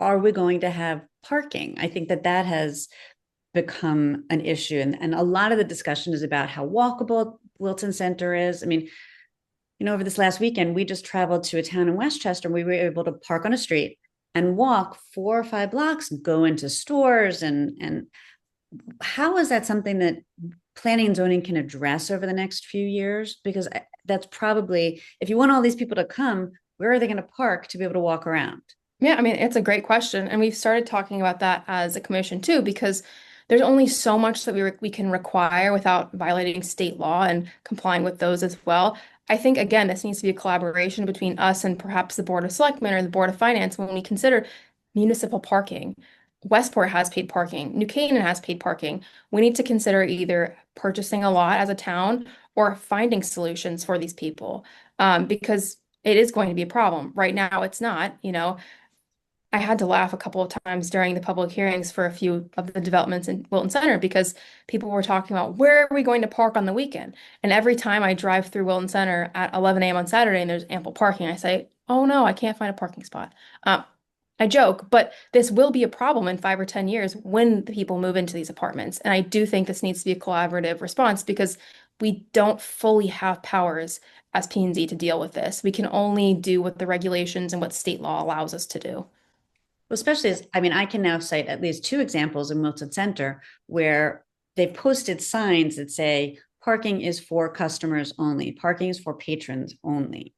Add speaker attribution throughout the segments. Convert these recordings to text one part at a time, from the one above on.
Speaker 1: are we going to have parking? I think that that has become an issue. And a lot of the discussion is about how walkable Wilton Center is. I mean, over this last weekend, we just traveled to a town in Westchester and we were able to park on a street and walk 4 or 5 blocks and go into stores. And how is that something that planning and zoning can address over the next few years? Because that's probably, if you want all these people to come, where are they going to park to be able to walk around?
Speaker 2: Yeah, I mean, it's a great question. And we've started talking about that as a commission too, because there's only so much that we can require without violating state law and complying with those as well. I think, again, this needs to be a collaboration between us and perhaps the Board of Selectmen or the Board of Finance when we consider municipal parking. Westport has paid parking. New Canaan has paid parking. We need to consider either purchasing a lot as a town or finding solutions for these people, because it is going to be a problem. Right now, it's not. I had to laugh a couple of times during the public hearings for a few of the developments in Wilton Center because people were talking about where are we going to park on the weekend? And every time I drive through Wilton Center at 11 a.m. on Saturday and there's ample parking, I say, oh no, I can't find a parking spot. I joke, but this will be a problem in 5 or 10 years when the people move into these apartments. And I do think this needs to be a collaborative response because we don't fully have powers as P&Z to deal with this. We can only do what the regulations and what state law allows us to do.
Speaker 1: Well, especially as, I mean, I can now cite at least two examples in Wilton Center where they've posted signs that say parking is for customers only, parking is for patrons only.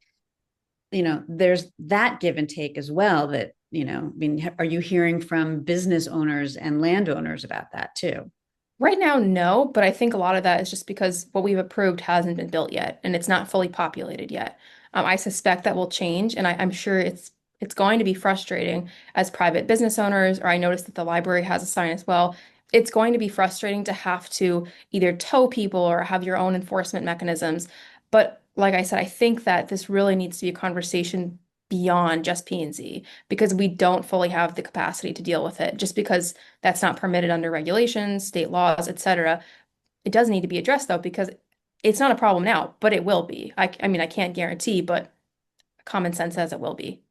Speaker 1: There's that give and take as well that, I mean, are you hearing from business owners and landowners about that too?
Speaker 2: Right now, no, but I think a lot of that is just because what we've approved hasn't been built yet and it's not fully populated yet. I suspect that will change, and I'm sure it's going to be frustrating as private business owners, or I noticed that the library has a sign as well. It's going to be frustrating to have to either tow people or have your own enforcement mechanisms. But like I said, I think that this really needs to be a conversation beyond just P&Z because we don't fully have the capacity to deal with it just because that's not permitted under regulations, state laws, etc. It does need to be addressed though, because it's not a problem now, but it will be. I mean, I can't guarantee, but common sense says it will be.